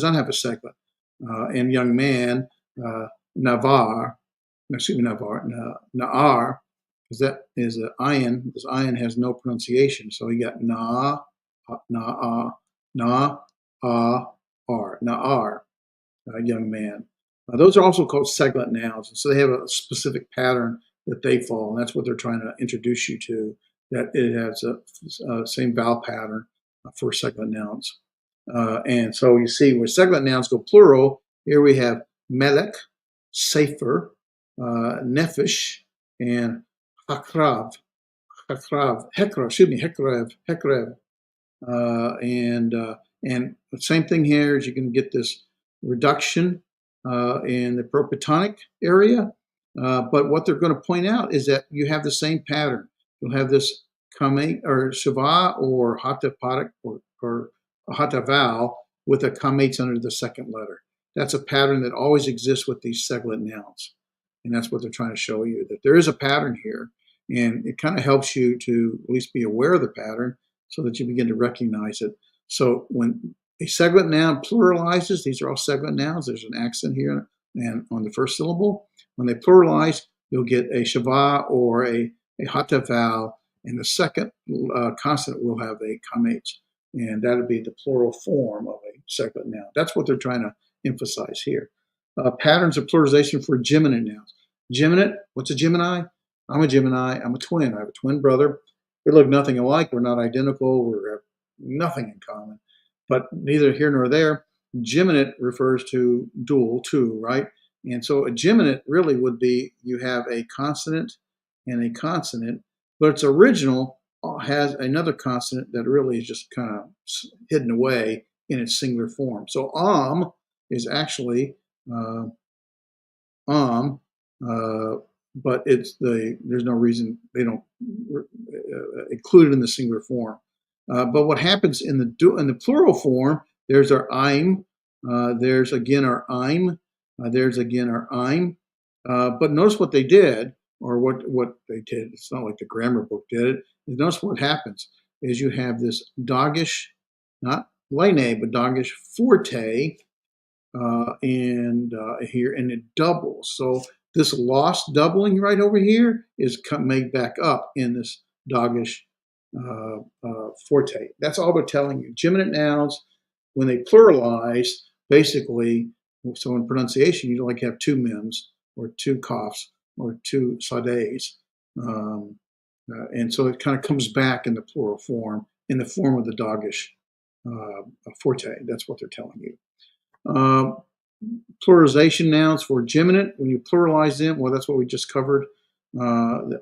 Speaker 1: not have a segment. And young man, Navar, Naar, because that is an ayin. This ayin has no pronunciation, so you got na, ar, Naar, young man. Those are also called seglet nouns. And so they have a specific pattern that they follow. And that's what they're trying to introduce you to, that it has a same vowel pattern for seglet nouns. And so you see where seglet nouns go plural, here we have melek, sefer, nefesh, and hakrav, hekrev. And the same thing here is you can get this reduction in the propotonic area. But what they're going to point out is that you have the same pattern. You'll have this kame or shava or hatapatic or a hata vowel with a kamates under the second letter. That's a pattern that always exists with these seglet nouns. And that's what they're trying to show you, that there is a pattern here. And it kind of helps you to at least be aware of the pattern so that you begin to recognize it. So when a seglet noun pluralizes, these are all seglet nouns, there's an accent here and on the first syllable. When they pluralize, you'll get a shava or a hata vowel, and the second consonant will have a kamates, and that would be the plural form of a seglet noun. That's what they're trying to emphasize here. Patterns of pluralization for geminate nouns. Geminate, what's a Gemini? I'm a Gemini, I'm a twin. I have a twin brother. We look nothing alike, we're not identical, we have nothing in common. But neither here nor there. Geminate refers to dual, two, right? And so a geminate really would be you have a consonant and a consonant, but its original has another consonant that really is just kind of hidden away in its singular form. So is actually but there's no reason they don't include it in the singular form. But what happens in the plural form? There's our I'm. There's again our I'm. There's again our I'm. But notice what they did, or what they did. It's not like the grammar book did it. Notice what happens is you have this dogish, not line, but dogish forte, and here, and it doubles. So this lost doubling right over here is made back up in this dogish forte. That's all they're telling you. Geminate nouns, when they pluralize, basically, so in pronunciation, you like have two mims or two coughs or two sades. And so it kind of comes back in the plural form, in the form of the dogish forte. That's what they're telling you. Pluralization nouns for geminate, when you pluralize them, well, that's what we just covered. The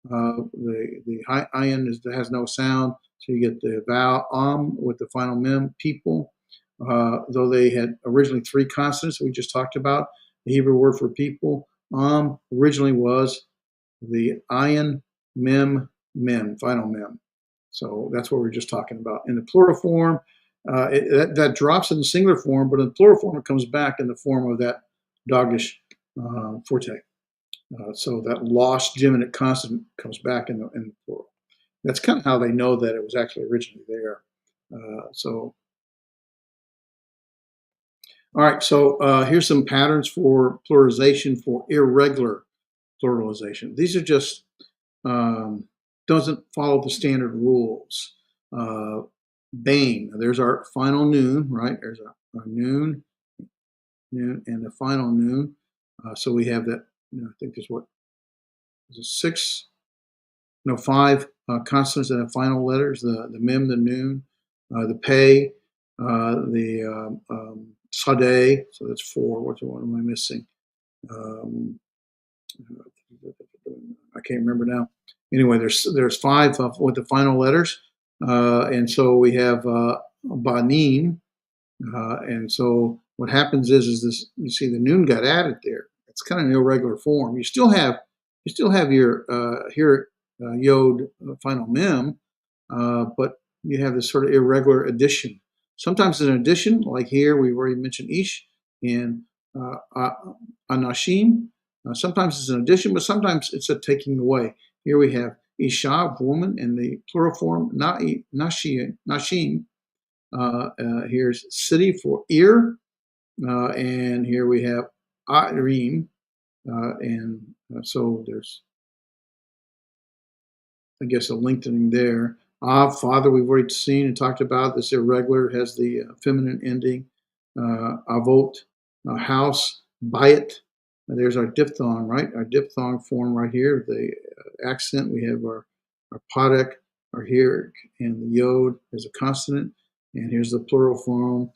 Speaker 1: the ayin has no sound, so you get the vowel with the final mem, people. Though they had originally three consonants we just talked about, the Hebrew word for people, originally was the ayin, mem, final mem. So that's what we're just talking about. In the plural form, that drops in the singular form, but in the plural form, it comes back in the form of that dogish forte. So that lost geminate consonant comes back in the plural. That's kind of how they know that it was actually originally there. All right, so here's some patterns for pluralization for irregular pluralization. These are just doesn't follow the standard rules. Bane, there's our final noon, right? There's our noon, and the final noon. So we have that, I think there's five consonants that have final letters, the mem, the noon, the pay, the sade, so that's four. What am I missing? I can't remember now. Anyway, there's five with the final letters, and so we have banim, and so what happens is this. You see the noon got added there. It's kind of an irregular form. You still have your here yod final mem, but you have this sort of irregular addition. Sometimes it's an addition, like here we've already mentioned ish in anashim. Sometimes it's an addition, but sometimes it's a taking away. Here we have isha, woman, in the plural form, nashim. Here's city for ear, and here we have arim, so there's, I guess, a lengthening there. Father, we've already seen and talked about. This irregular has the feminine ending. Avot, house, bayit. There's our diphthong, right? Our diphthong form right here. The accent, we have our podek, our herrick, and the yod as a consonant. And here's the plural form,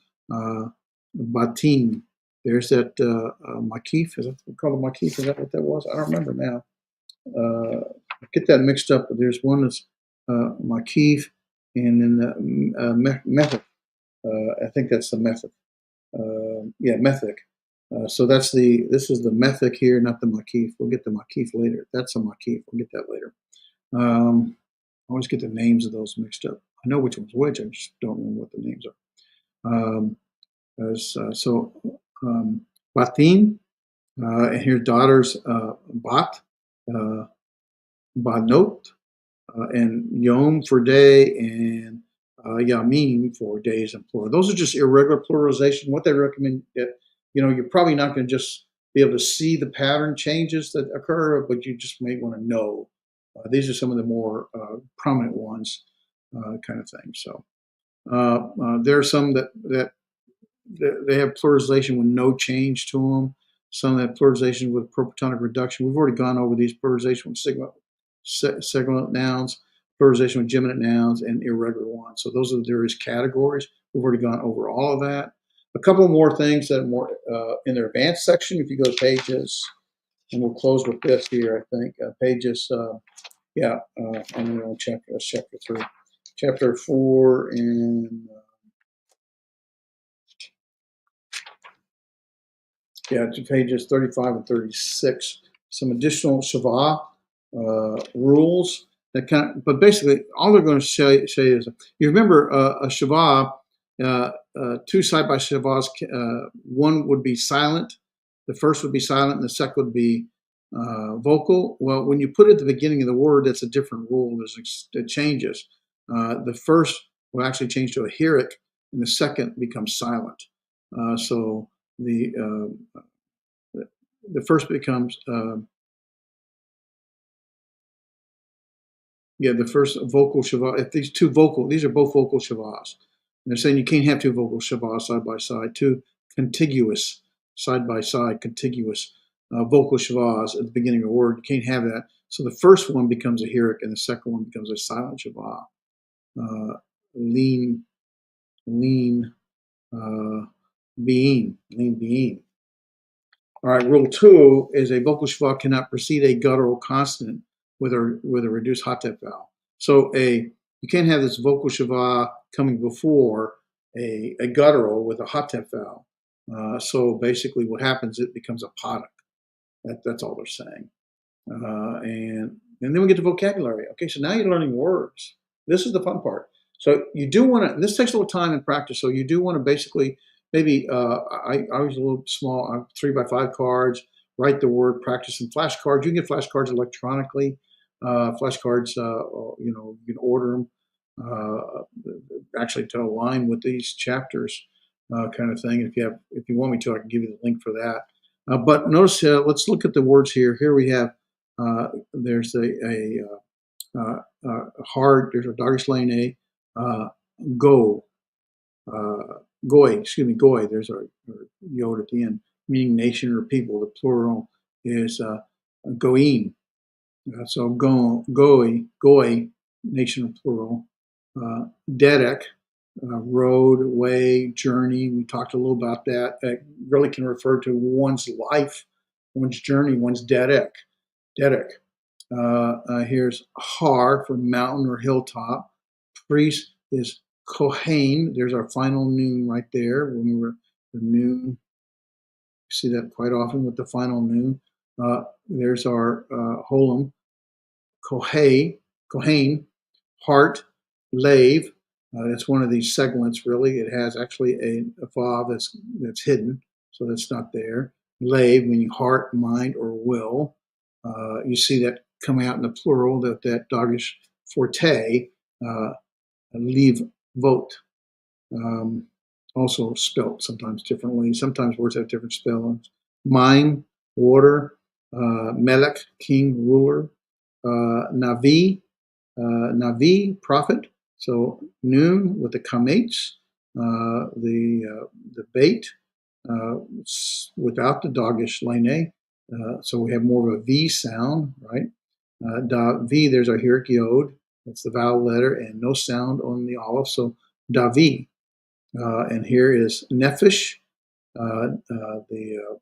Speaker 1: batim. There's that makif. Is that we call it makif? Is that what that was? I don't remember now. I get that mixed up. But there's one that's makif, and then the method. I think that's the method. Yeah, methic. So this is the methic here, not the makif. We'll get the makif later. That's a makif. We'll get that later. I always get the names of those mixed up. I know which one's which. I just don't remember what the names are. Batim, and here's daughters, bat, banot, and yom for day, and yamim for days and plural. Those are just irregular pluralization. What they recommend, you're probably not going to just be able to see the pattern changes that occur, but you just may want to know. These are some of the more prominent ones, kind of thing. So there are some that they have pluralization with no change to them. Some that pluralization with propotonic reduction. We've already gone over these pluralization with segment nouns, pluralization with geminate nouns, and irregular ones. So those are the various categories. We've already gone over all of that. A couple more things that are more in their advanced section. If you go to pages, and we'll close with this here, I think. Pages, I'm on chapter 3. Chapter 4 and to pages 35 and 36. Some additional Shava rules that but basically all they're going to say is, you remember a Shava, two side by Shavas, one would be silent, the first would be silent, and the second would be vocal. Well, when you put it at the beginning of the word, that's a different rule. It changes. The first will actually change to a herrick, and the second becomes silent. So the first becomes the first vocal Shava. If these are both vocal Shavas. And they're saying you can't have two vocal Shavas side by side, two contiguous side by side, contiguous vocal Shavas at the beginning of a word. You can't have that. So the first one becomes a herrick, and the second one becomes a silent Shava. Lean, being. All right, rule 2 is a vocal Shava cannot precede a guttural consonant with a reduced hatef vowel. So you can't have this vocal Shava coming before a guttural with a hatef vowel. So basically what happens, it becomes a paduk. That's all they're saying. And then we get to vocabulary. Okay, so now you're learning words. This is the fun part. So you do want to, this takes a little time and practice, so you do want to basically, maybe I was a little small, 3x5 cards, write the word, practice some flashcards. You can get flashcards electronically. Flashcards, you can order them actually to align with these chapters, kind of thing. If you want me to, I can give you the link for that. But notice, let's look at the words here. Here we have, there's a hard, there's a darkish lane A, go, goy, there's our yod at the end, meaning nation or people. The plural is goyim. So goy, nation plural. Derek, road, way, journey. We talked a little about that. It really can refer to one's life, one's journey, one's derek. Here's har for mountain or hilltop. Priest is kohen. There's our final noon right there. Remember the noon. You see that quite often with the final noon. There's our holem. Kohen, heart, lave. That's one of these segments, really. It has actually a vav that's hidden, so that's not there. Lave, meaning heart, mind, or will. You see that coming out in the plural, that dogish forte, leave, vote. Also spelt sometimes differently. Sometimes words have different spellings. Mime, water. Melech, king, ruler. Navi, prophet. So noon with the kametz, the bait. without the dogish lene. So we have more of a V sound, right? Da V, there's our hierarchy yod. That's the vowel letter, and no sound on the aleph. So da V. And here is nephesh, the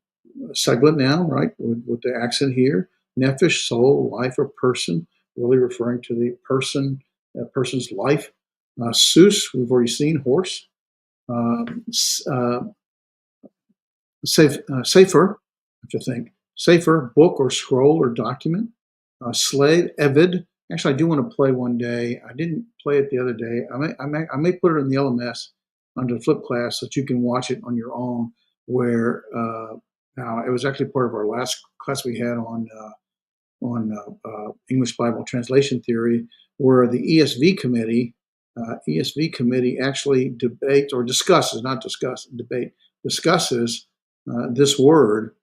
Speaker 1: silent noun, right, with the accent here. Nephesh, soul, life, or person, really referring to the person's life. Sus, we've already seen, horse. Uh, uh, Safer, I have to think. Safer, book or scroll or document. Slave, Evid. Actually, I do want to play one day. I didn't play it the other day. I may put it in the LMS under the flip class so that you can watch it on your own. Where now it was actually part of our last class we had on English Bible translation theory, where the ESV committee actually debates or discusses, not discuss, debate, discusses this word.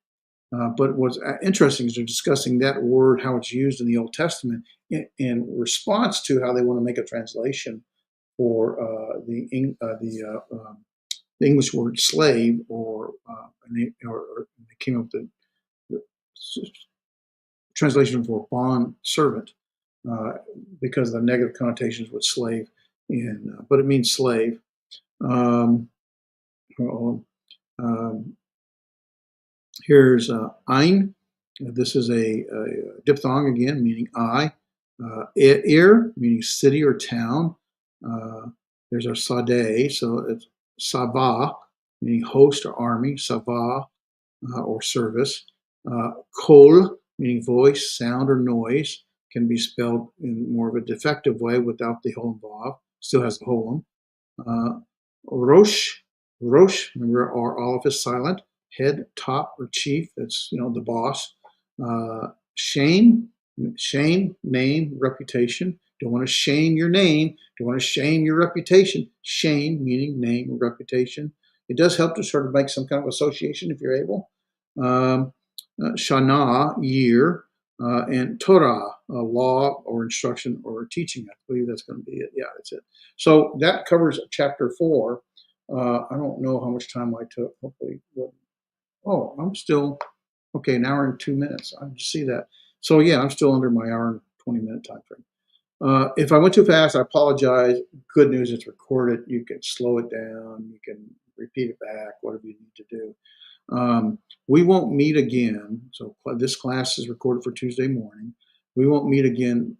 Speaker 1: But what's interesting is they're discussing that word, how it's used in the Old Testament, in response to how they want to make a translation for the English word slave, or they came up with the translation for bond servant, uh, because of the negative connotations with slave, but it means slave. Um, um, Here's ein. This is a diphthong again, meaning I. Ir, meaning city or town. Uh, there's our sade, so it's sabah, meaning host or army. Sabah, or service. Kol, meaning voice, sound, or noise, can be spelled in more of a defective way without the hole involved. Still has the hole in. Rosh, remember our aleph is silent. Head, top, or chief, that's the boss. Shame, name, reputation. Don't want to shame your name. Don't want to shame your reputation. Shame, meaning name or reputation. It does help to sort of make some kind of association if you're able. Shana, year, and Torah, law or instruction or teaching. I believe that's going to be it. Yeah, that's it. So that covers chapter 4. I don't know how much time I took. Hopefully, oh, I'm still okay. An hour and 2 minutes. I just see that. So yeah, I'm still under my hour and 20-minute time frame. If I went too fast, I apologize. Good news, it's recorded. You can slow it down. You can repeat it back, whatever you need to do. We won't meet again. So this class is recorded for Tuesday morning. We won't meet again.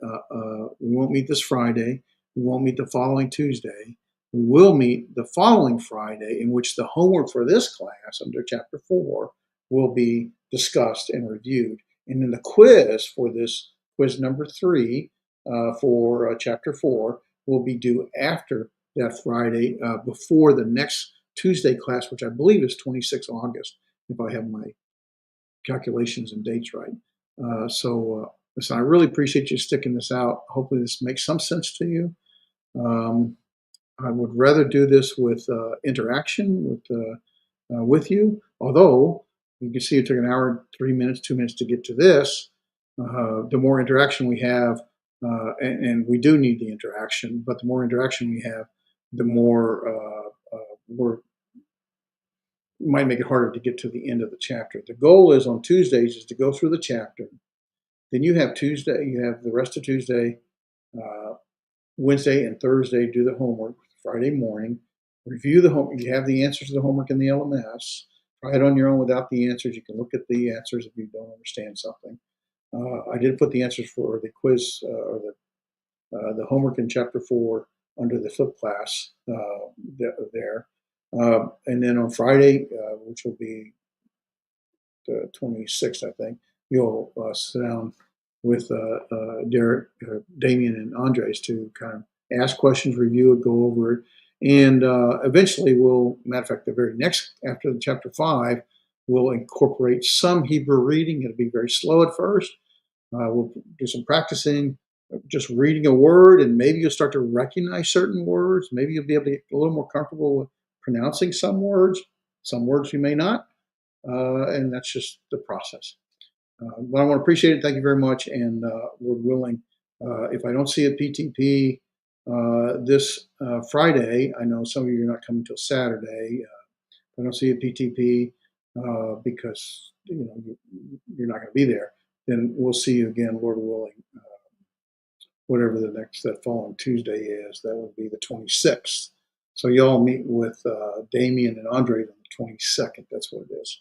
Speaker 1: We won't meet this Friday. We won't meet the following Tuesday. We will meet the following Friday, in which the homework for this class under chapter 4 will be discussed and reviewed. And then the quiz for this quiz number 3 for chapter 4 will be due after that Friday, before the next Tuesday class, which I believe is 26 August, if I have my calculations and dates right. Listen, I really appreciate you sticking this out. Hopefully this makes some sense to you. I would rather do this with interaction with you, although you can see it took an hour, 3 minutes, 2 minutes to get to this. The more interaction we have, and we do need the interaction, but the more interaction we have, the more we're might make it harder to get to the end of the chapter. The goal is on Tuesdays is to go through the chapter. Then you have the rest of Tuesday, uh, Wednesday, and Thursday do the homework. Friday morning, review the homework. You have the answers to the homework in the LMS. Try it on your own without the answers. You can look at the answers if you don't understand something. I did put the answers for the quiz or the homework in chapter 4 under the flip class there. And then on Friday, which will be the 26th, I think, you'll sit down with Derek, Damien, and Andres to kind of ask questions, review it, go over it. And eventually matter of fact, the very next, after the chapter 5, we'll incorporate some Hebrew reading. It'll be very slow at first. We'll do some practicing, just reading a word, and maybe you'll start to recognize certain words. Maybe you'll be able to get a little more comfortable with pronouncing some words. Some words you may not. And that's just the process. But I want to appreciate it. Thank you very much. And Lord willing, if I don't see a PTP this Friday, I know some of you are not coming till Saturday. If I don't see you at PTP because you're not going to be there, then we'll see you again, Lord willing, whatever that following Tuesday is. That would be the 26th. So y'all meet with Damien and Andre on the 22nd. That's what it is.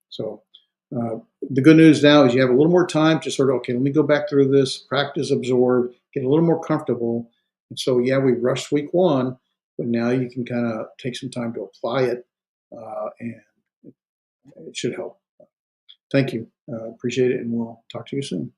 Speaker 1: So the good news now is you have a little more time to sort of, okay, let me go back through this, practice, absorb, get a little more comfortable. And so, yeah, we rushed week one, but now you can kind of take some time to apply it, and it should help. Thank you. Appreciate it, and we'll talk to you soon.